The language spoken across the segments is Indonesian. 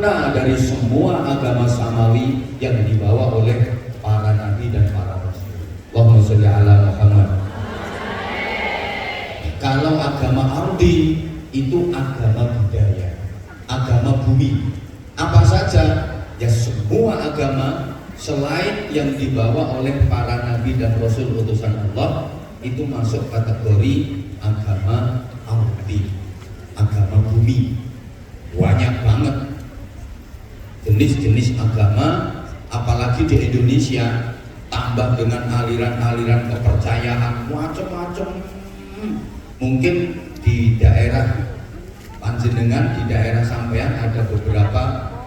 sempurna dari semua agama samawi yang dibawa oleh para nabi dan para rasul. Allahumma sholli ala Muhammad. Kalau agama ardi itu agama budaya, agama bumi. Apa saja? Ya semua agama selain yang dibawa oleh para nabi dan rasul utusan Allah itu masuk kategori agama ardi, agama bumi. Banyak banget jenis-jenis agama, apalagi di Indonesia, tambah dengan aliran-aliran kepercayaan macam-macam. Mungkin di daerah panjenengan, di daerah sampean ada beberapa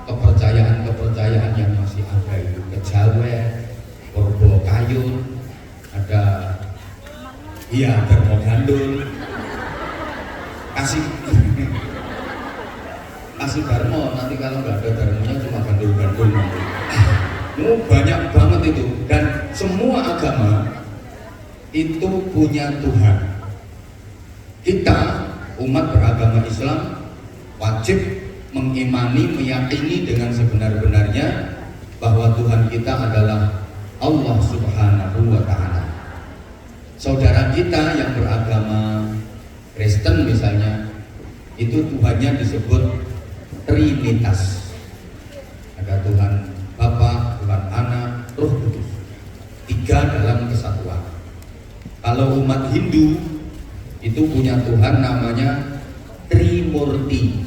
kepercayaan yang masih ada, itu kejawen, korbo kayun, ada Darmo Gandul, kasih Darmo, nanti kalau nggak ada Darmonya cuma gandul-gandul nanti. Banyak banget itu, dan semua agama itu punya Tuhan. Kita umat beragama Islam wajib mengimani, meyakini dengan sebenar-benarnya bahwa Tuhan kita adalah Allah Subhanahu wa Ta'ala. Saudara kita yang beragama Kristen misalnya, itu Tuhannya disebut Trinitas. Ada Tuhan Bapa, Tuhan Anak, Roh Kudus, 3 dalam kesatuan. Kalau umat Hindu itu punya Tuhan namanya Trimurti.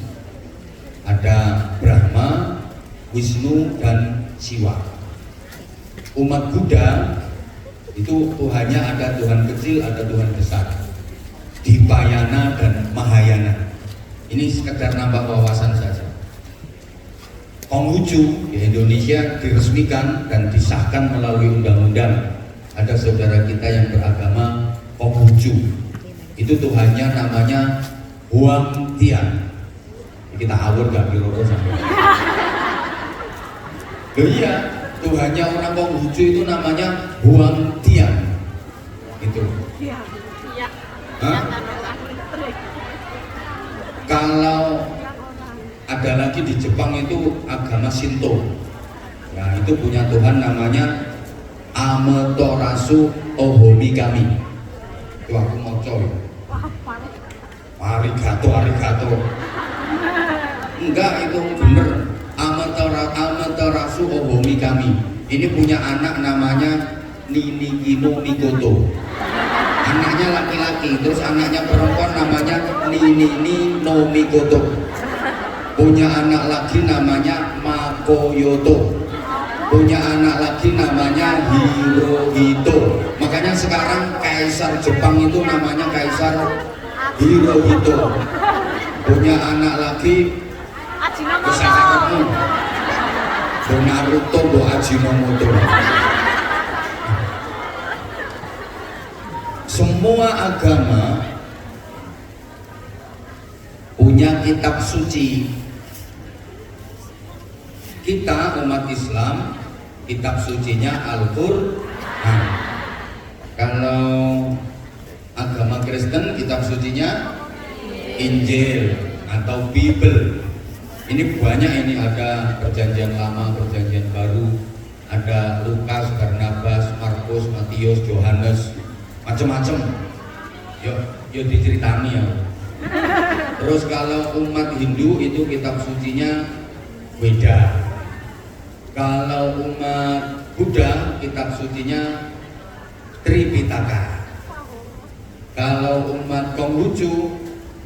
Ada Brahma, Wisnu, dan Siwa. Umat Buddha itu Tuhannya ada Tuhan kecil, ada Tuhan besar, Dipayana dan Mahayana. Ini sekedar nambah wawasan saja. Konghucu di Indonesia diresmikan dan disahkan melalui undang-undang. Ada saudara kita yang beragama Konghucu, itu Tuhannya namanya Huang Tian. Kita awur gak kira-kira sampai. Iya, Tuhannya orang Konghucu itu namanya Huang Tian. Itu. Hah? Kalau ada lagi di Jepang itu agama Shinto. Nah, itu punya Tuhan namanya Amaterasu Ohomikami. Itu aku mau coy. Arigato. Enggak, itu bener. Amaterasu Ohomikami. Ini punya anak namanya Ninigino Mikoto. Anaknya laki-laki, terus anaknya perempuan namanya Ninini no Mikoto. Punya anak lagi namanya Makoyoto. Punya anak lagi namanya Hirohito. Makanya sekarang kaisar Jepang itu namanya Kaisar Hirohito. Punya anak lagi kesakaranmu Naruto Bo Ajinomoto. Semua agama punya kitab suci. Kita umat Islam, kitab sucinya Al-Qur'an. Kalau agama Kristen, kitab sucinya Injil atau Bible. Ini banyak, ini ada perjanjian lama, perjanjian baru, ada Lukas, Barnabas, Markus, Matius, Yohanes, macam-macam. Yo diceritani ya. Terus kalau umat Hindu itu kitab sucinya Weda. Kalau umat Buddha kitab sucinya Tripitaka. Kalau umat Konghucu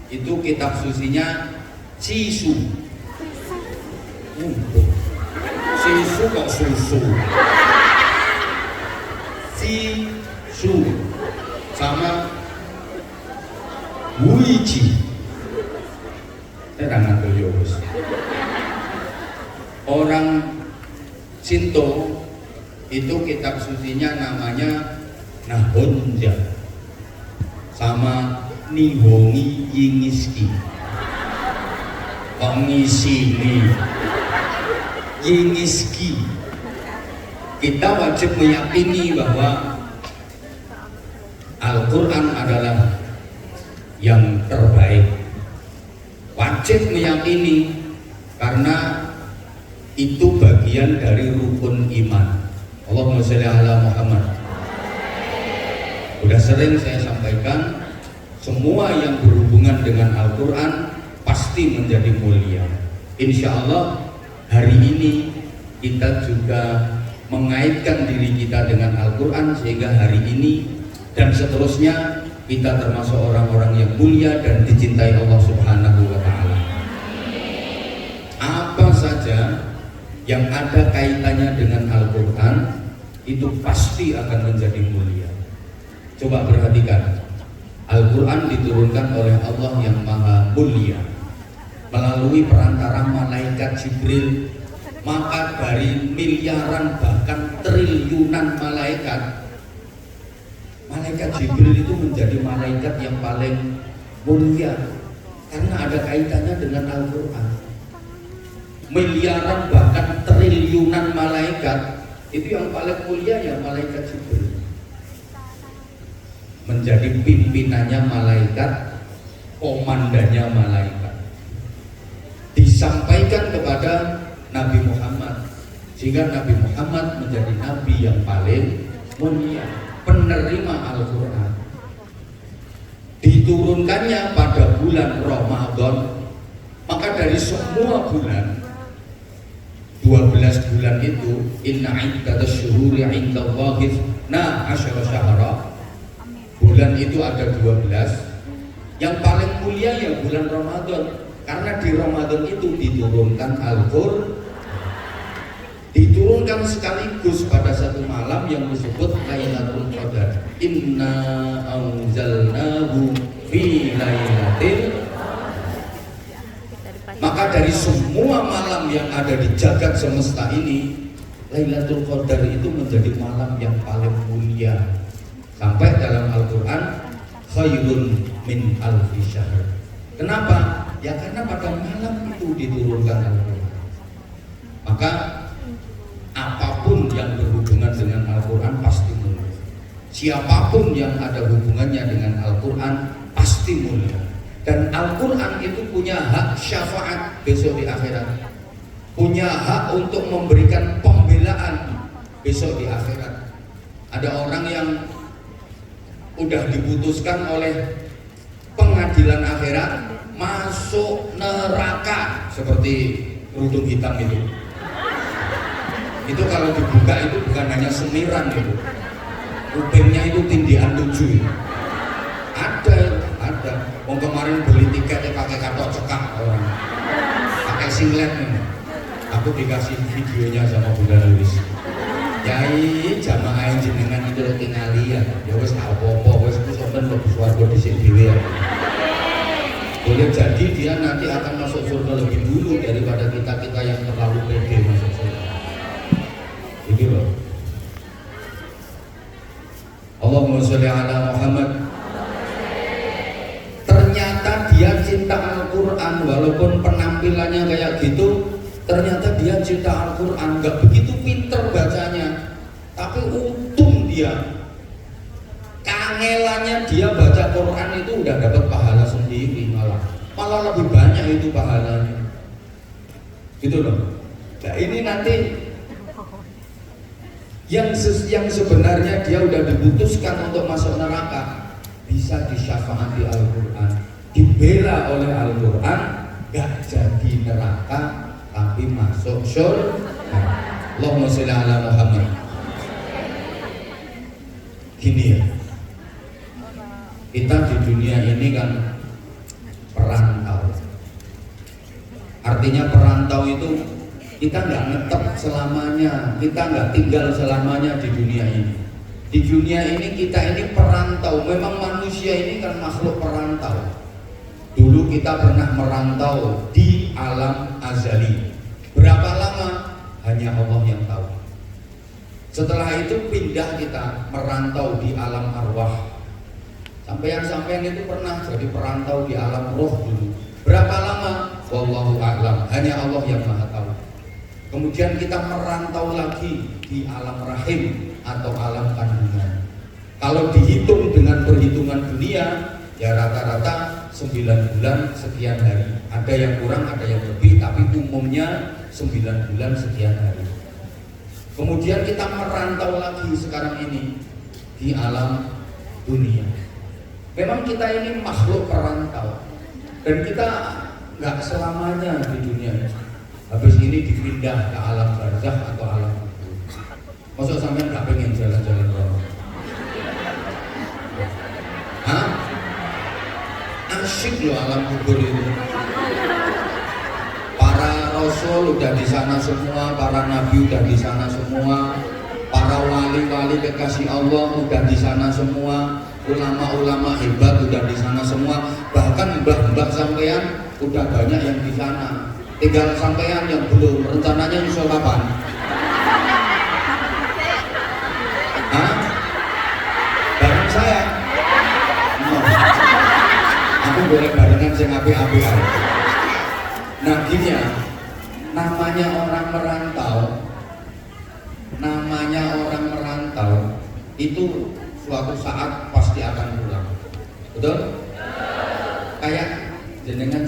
itu kitab sucinya Sisu. Sisu kok susu? Sisu sama Wuiji. Terang Yos. Orang Shinto itu kitab sucinya namanya Nahonja sama Nihongi Yingiski. Ongisini Yingiski. Kita wajib meyakini bahwa Al-Quran adalah yang terbaik. Wajib meyakini, karena itu bagian dari rukun iman. Allahumma sholli ala Muhammad. Sudah sering saya sampaikan, semua yang berhubungan dengan Al-Quran pasti menjadi mulia. Insya Allah hari ini kita juga mengaitkan diri kita dengan Al-Quran, sehingga hari ini dan seterusnya kita termasuk orang-orang yang mulia dan dicintai Allah Subhanahu wa Ta'ala. Apa saja yang ada kaitannya dengan Al-Quran itu pasti akan menjadi mulia. Coba perhatikan, Al-Quran diturunkan oleh Allah yang maha mulia melalui perantara malaikat Jibril. Maka dari miliaran bahkan triliunan malaikat, malaikat Jibril itu menjadi malaikat yang paling mulia karena ada kaitannya dengan Al-Quran. Miliaran bahkan triliunan malaikat, itu yang paling mulia ya malaikat Jibril. Menjadi pimpinannya malaikat, komandannya malaikat. Disampaikan kepada Nabi Muhammad, sehingga Nabi Muhammad menjadi nabi yang paling mulia, penerima Al-Quran. Diturunkannya pada bulan Ramadan, maka dari semua bulan, 12 bulan itu, inna iddatash syuhuri 'indallahi 12 syahra. Bulan itu ada 12. Yang paling mulia ya bulan Ramadan, karena di Ramadan itu diturunkan Al-Qur'an. Diturunkan sekaligus pada satu malam yang disebut Lailatul Qadar. Inna anzalnahu fi lailatul. Maka dari semua malam yang ada di jagat semesta ini, Lailatul Qadar itu menjadi malam yang paling mulia. Sampai dalam Al-Quran, khairun min alfi syahr. Kenapa? Ya karena pada malam itu diturunkan Al-Quran. Maka apapun yang berhubungan dengan Al-Quran pasti mulia. Siapapun yang ada hubungannya dengan Al-Quran pasti mulia. Dan Al-Quran itu punya hak syafaat besok di akhirat, punya hak untuk memberikan pembelaan besok di akhirat. Ada orang yang udah diputuskan oleh pengadilan akhirat masuk neraka seperti kerudung hitam itu. Itu kalau dibuka itu bukan hanya semiran itu, kupingnya itu tindihan 7. Ada. Wong kemarin beli tiketnya pakai kartu cekak orang, pakai singlet nih. Aku dikasih videonya sama Bunda Luis. Yai jamaah yang jenengan itu tingali ya wes apa-apa, wes sampean mlebu swarga dhisik dhewe ya. Boleh jadi dia nanti akan masuk surga lebih dulu daripada kita yang terlalu pede masuk surga. Ini loh. Allahumma sholli ala Muhammad. Ternyata dia cinta Al-Quran, walaupun penampilannya kayak gitu, ternyata dia cinta Al-Quran. Gak begitu pinter bacanya, tapi untung dia, kangelannya dia baca Quran itu udah dapat pahala sendiri, malah lebih banyak itu pahalanya, gitu loh. Nah ini nanti yang sebenarnya dia udah diputuskan untuk masuk neraka, bisa disyafaati Al-Quran, dibela oleh Al-Quran, gak jadi neraka tapi masuk surga. Allahumma sholli ala Muhammad. Gini ya, kita di dunia ini kan perantau. Artinya perantau itu kita nggak ngetep selamanya, kita nggak tinggal selamanya di dunia ini. Di dunia ini kita ini perantau. Memang manusia ini kan makhluk perantau. Dulu kita pernah merantau di alam azali. Berapa lama? Hanya Allah yang tahu. Setelah itu pindah kita merantau di alam arwah. Sampean itu pernah jadi perantau di alam roh dulu. Berapa lama? Wallahu a'lam. Hanya Allah yang maha tahu. Kemudian kita merantau lagi di alam rahim atau alam kandungan. Kalau dihitung dengan perhitungan dunia, ya rata-rata 9 bulan sekian hari. Ada yang kurang, ada yang lebih, tapi umumnya 9 bulan sekian hari. Kemudian kita merantau lagi sekarang ini di alam dunia. Memang kita ini makhluk perantau, dan kita nggak selamanya di dunia. Habis ini dipindah ke alam barzakh atau alam kubur. Maksud sampean nggak pengen jalan-jalan rono? Hah? Asyik loh alam kubur itu. Para rasul udah di sana semua, para nabi udah di sana semua, para wali-wali kekasih Allah udah di sana semua, ulama-ulama hebat udah di sana semua, bahkan mbah-mbah sampean udah banyak yang di sana. Tinggal sampean yang belum. Rencananya nyusul kapan? Hah? Bareng saya? No. Aku boleh barengan sing apik-apikan. Nah gini ya, namanya orang merantau itu suatu saat pasti akan pulang. Betul? Kayak jenengan